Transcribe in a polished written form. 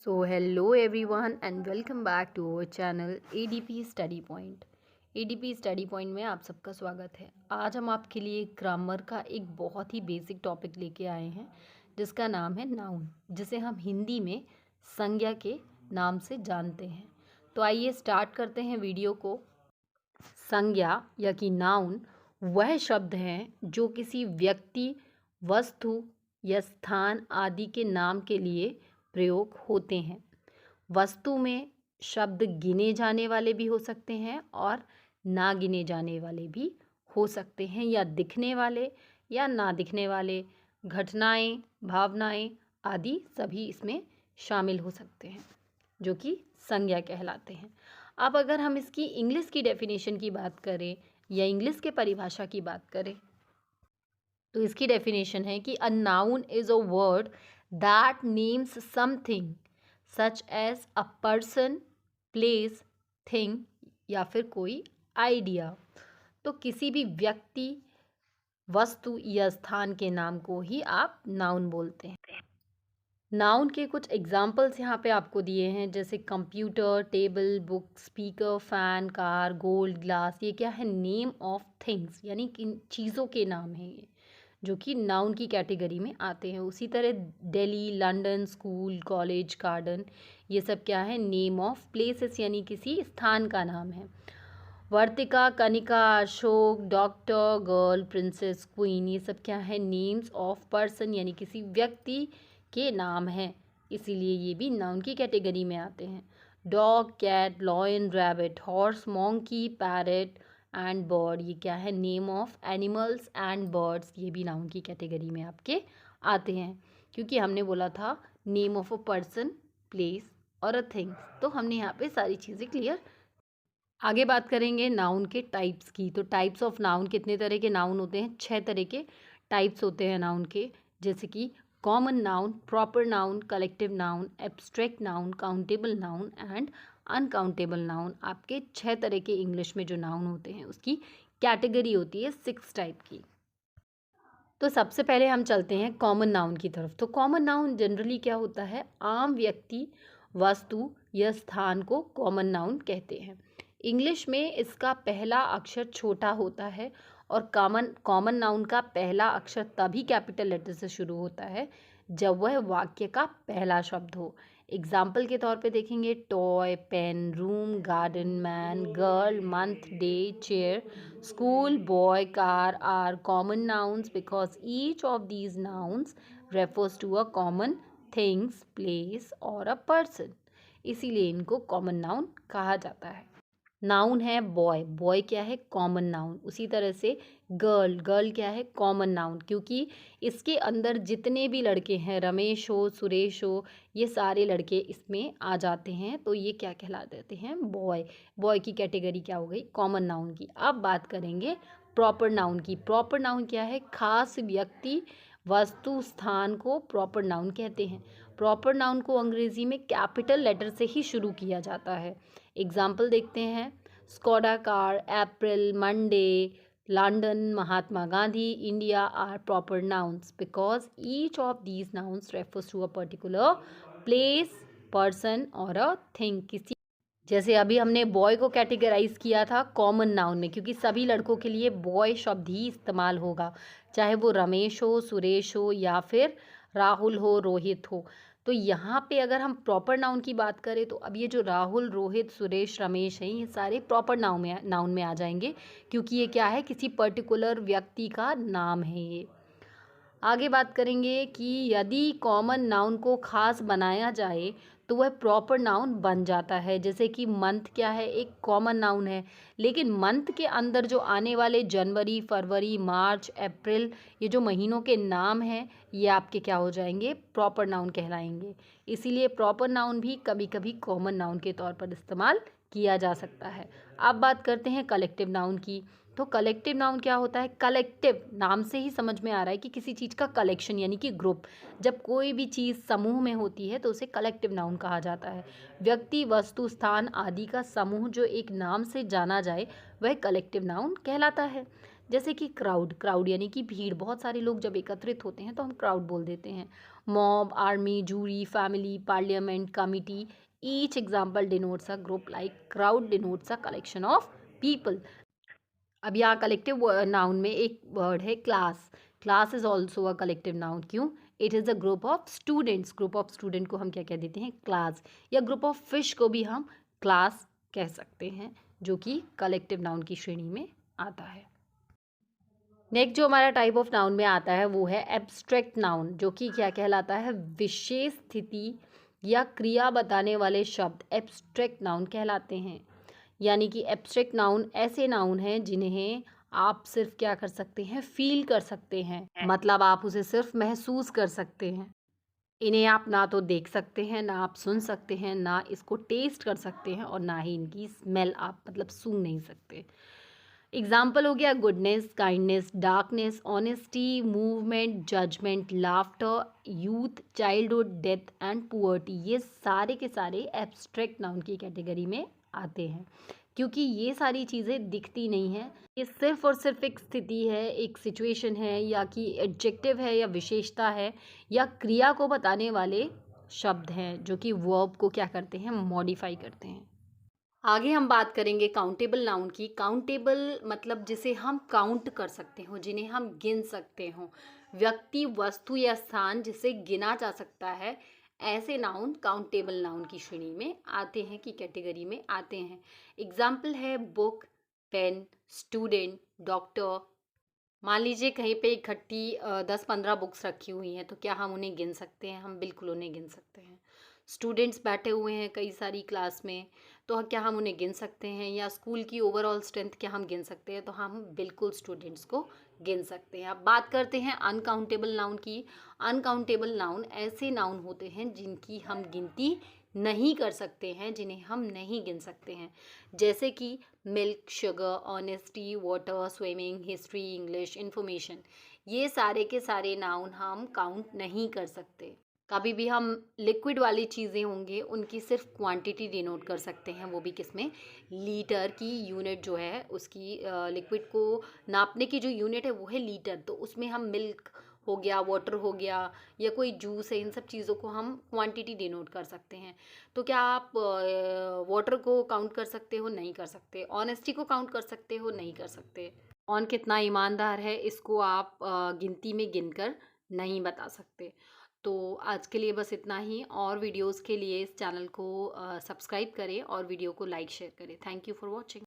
So hello everyone and welcome back to our channel ADP Study Point। ADP Study Point में आप सबका स्वागत है। आज हम आपके लिए ग्रामर का एक बहुत ही बेसिक टॉपिक लेके आए हैं जिसका नाम है नाउन, जिसे हम हिंदी में संज्ञा के नाम से जानते हैं। तो आइए स्टार्ट करते हैं वीडियो को। संज्ञा या कि नाउन वह शब्द हैं जो किसी व्यक्ति, वस्तु या स्थान आदि के नाम के लिए प्रयोग होते हैं। वस्तु में शब्द गिने जाने वाले भी हो सकते हैं और ना गिने जाने वाले भी हो सकते हैं, या दिखने वाले या ना दिखने वाले। घटनाएं, भावनाएं आदि सभी इसमें शामिल हो सकते हैं जो कि संज्ञा कहलाते हैं। अब अगर हम इसकी इंग्लिश की डेफिनेशन की बात करें या इंग्लिश के परिभाषा की बात करें तो इसकी डेफिनेशन है कि a noun is a word that names something such as a person, place, thing या फिर कोई आइडिया। तो किसी भी व्यक्ति, वस्तु या स्थान के नाम को ही आप नाउन बोलते हैं। नाउन के कुछ एग्जाम्पल्स यहाँ पे आपको दिए हैं, जैसे computer, table, book, speaker, fan, car, gold, glass. ये क्या है? नेम ऑफ थिंग्स, यानी किन चीज़ों के नाम हैं ये, जो कि नाउन की कैटेगरी में आते हैं। उसी तरह Delhi, London, school, college, garden, ये सब क्या है? नेम ऑफ प्लेसेस, यानी किसी स्थान का नाम है। Vartika, Kanika, Ashok, doctor, girl, princess, queen, ये सब क्या है? नेम्स ऑफ पर्सन, यानी किसी व्यक्ति के नाम हैं, इसीलिए ये भी नाउन की कैटेगरी में आते हैं। Dog, cat, lion, rabbit, horse, monkey, parrot and bird, ये क्या है? Name of animals and birds, ये भी नाउन की कैटेगरी में आपके आते हैं, क्योंकि हमने बोला था name of a person, place और अ थिंग्स। तो हमने यहाँ पे सारी चीज़ें क्लियर। आगे बात करेंगे नाउन के टाइप्स की। तो टाइप्स ऑफ नाउन, कितने तरह के नाउन होते हैं? 6 तरह के टाइप्स होते हैं नाउन के, जैसे कि common noun, proper noun, collective noun, abstract noun, countable noun and uncountable noun. आपके 6 तरह के इंग्लिश में जो नाउन होते हैं उसकी कैटेगरी होती है 6 टाइप की। तो सबसे पहले हम चलते हैं कॉमन नाउन की तरफ। तो कॉमन नाउन जनरली क्या होता है? आम व्यक्ति, वस्तु या स्थान को कॉमन नाउन कहते हैं। इंग्लिश में इसका पहला अक्षर छोटा होता है और कॉमन नाउन का पहला अक्षर तभी कैपिटल लेटर से शुरू होता है जब वह वाक्य का पहला शब्द हो। एग्जाम्पल के तौर पे देखेंगे, toy, pen, room, garden, man, girl, month, day, chair, school, boy, car are common nouns because each of these nouns refers to a common things, place or a person. इसीलिए इनको कॉमन नाउन कहा जाता है। Noun है boy, boy क्या है? Common noun. उसी तरह से गर्ल, गर्ल क्या है? कॉमन नाउन, क्योंकि इसके अंदर जितने भी लड़के हैं, रमेश हो, सुरेश हो, ये सारे लड़के इसमें आ जाते हैं, तो ये क्या कहला देते हैं? बॉय। बॉय की कैटेगरी क्या हो गई? कॉमन नाउन की। अब बात करेंगे प्रॉपर नाउन की। प्रॉपर नाउन क्या है? खास व्यक्ति, वस्तु, स्थान को प्रॉपर नाउन कहते हैं। प्रॉपर नाउन को अंग्रेजी में कैपिटल लेटर से ही शुरू किया जाता है। एग्जाम्पल देखते हैं, Skoda car, April, Monday, London, Mahatma Gandhi, India are proper nouns because each of these nouns refers to a particular place, person और अ थिंग। किसी, जैसे अभी हमने बॉय को कैटेगराइज किया था कॉमन नाउन में, क्योंकि सभी लड़कों के लिए बॉय शब्द ही इस्तेमाल होगा, चाहे वो रमेश हो, सुरेश हो या फिर राहुल हो, रोहित हो। तो यहाँ पे अगर हम प्रॉपर नाउन की बात करें तो अब ये जो राहुल, रोहित, सुरेश, रमेश हैं, ये सारे प्रॉपर नाउन में आ जाएंगे, क्योंकि ये क्या है? किसी पर्टिकुलर व्यक्ति का नाम है ये। आगे बात करेंगे कि यदि कॉमन नाउन को खास बनाया जाए तो वह प्रॉपर नाउन बन जाता है। जैसे कि मंथ क्या है? एक कॉमन नाउन है, लेकिन मंथ के अंदर जो आने वाले जनवरी, फरवरी, मार्च, अप्रैल, ये जो महीनों के नाम हैं, ये आपके क्या हो जाएंगे? प्रॉपर नाउन कहलाएंगे। इसीलिए प्रॉपर नाउन भी कभी कभी कॉमन नाउन के तौर पर इस्तेमाल किया जा सकता है। अब बात करते हैं कलेक्टिव नाउन की। तो कलेक्टिव नाउन क्या होता है? कलेक्टिव नाम से ही समझ में आ रहा है कि किसी चीज़ का कलेक्शन, यानी कि ग्रुप। जब कोई भी चीज़ समूह में होती है तो उसे कलेक्टिव नाउन कहा जाता है। व्यक्ति, वस्तु, स्थान आदि का समूह जो एक नाम से जाना जाए वह कलेक्टिव नाउन कहलाता है। जैसे कि क्राउड, क्राउड यानी कि भीड़, बहुत सारे लोग जब एकत्रित होते हैं तो हम क्राउड बोल देते हैं। Mob, army, jury, family, parliament, committee, each example denotes a group like crowd denotes a collection of people. अब यहाँ कलेक्टिव नाउन में एक वर्ड है class. Class is also a collective noun. क्यों? It is a group of students. Group of student को हम क्या कह देते हैं? क्लास। या ग्रुप ऑफ फिश को भी हम क्लास कह सकते हैं, जो कि कलेक्टिव नाउन की श्रेणी में आता है। नेक्स्ट जो हमारा टाइप ऑफ नाउन में आता है वो है एब्स्ट्रैक्ट नाउन, जो कि क्या कहलाता है? विशेष स्थिति या क्रिया बताने वाले शब्द एब्स्ट्रैक्ट नाउन कहलाते हैं। यानी कि एब्स्ट्रैक्ट नाउन ऐसे नाउन हैं जिन्हें आप सिर्फ क्या कर सकते हैं? फील कर सकते हैं, मतलब आप उसे सिर्फ महसूस कर सकते हैं। इन्हें आप ना तो देख सकते हैं, ना आप सुन सकते हैं, ना इसको टेस्ट कर सकते हैं, और ना ही इनकी स्मेल आप मतलब सूंघ नहीं सकते। एग्जाम्पल हो गया goodness, kindness, darkness, honesty, movement, judgment, laughter, youth, childhood, death and poverty. ये सारे के सारे एब्स्ट्रैक्ट नाउन की कैटेगरी में आते हैं, क्योंकि ये सारी चीज़ें दिखती नहीं हैं। ये सिर्फ और सिर्फ एक स्थिति है, एक सिचुएशन है, या कि एडजेक्टिव है, या विशेषता है, या क्रिया को बताने वाले शब्द हैं, जो कि वर्ब को क्या करते हैं? मॉडिफाई करते हैं। आगे हम बात करेंगे काउंटेबल नाउन की। काउंटेबल मतलब जिसे हम काउंट कर सकते हो, जिन्हें हम गिन सकते हो। व्यक्ति, वस्तु या स्थान जिसे गिना जा सकता है, ऐसे नाउन काउंटेबल नाउन की श्रेणी में आते हैं, की कैटेगरी में आते हैं। एग्जाम्पल है बुक, पेन, स्टूडेंट, डॉक्टर। मान लीजिए कहीं पे इकट्ठी 10-15 बुक्स रखी हुई हैं, तो क्या हम उन्हें गिन सकते हैं? हम बिल्कुल उन्हें गिन सकते हैं। स्टूडेंट्स बैठे हुए हैं कई सारी क्लास में, तो क्या हम उन्हें गिन सकते हैं? या स्कूल की ओवरऑल स्ट्रेंथ क्या हम गिन सकते हैं? तो हम बिल्कुल स्टूडेंट्स को गिन सकते हैं। अब बात करते हैं अनकाउंटेबल नाउन की। अनकाउंटेबल नाउन ऐसे नाउन होते हैं जिनकी हम गिनती नहीं कर सकते हैं, जिन्हें हम नहीं गिन सकते हैं। जैसे कि milk, sugar, honesty, water, swimming, history, English, information. ये सारे के सारे नाउन हम काउंट नहीं कर सकते। कभी भी हम लिक्विड वाली चीज़ें होंगे उनकी सिर्फ क्वांटिटी डिनोट कर सकते हैं, वो भी किसमें? लीटर की यूनिट जो है उसकी, लिक्विड को नापने की जो यूनिट है वो है लीटर। तो उसमें हम मिल्क हो गया, वाटर हो गया, या कोई जूस है, इन सब चीज़ों को हम क्वांटिटी डिनोट कर सकते हैं। तो क्या आप वाटर को काउंट कर सकते हो? नहीं कर सकते। ऑनेस्टी को काउंट कर सकते हो? नहीं कर सकते। कौन कितना ईमानदार है इसको आप गिनती में गिनकर नहीं बता सकते। तो आज के लिए बस इतना ही, और वीडियोस के लिए इस चैनल को सब्सक्राइब करें और वीडियो को लाइक शेयर करें। Thank you for watching.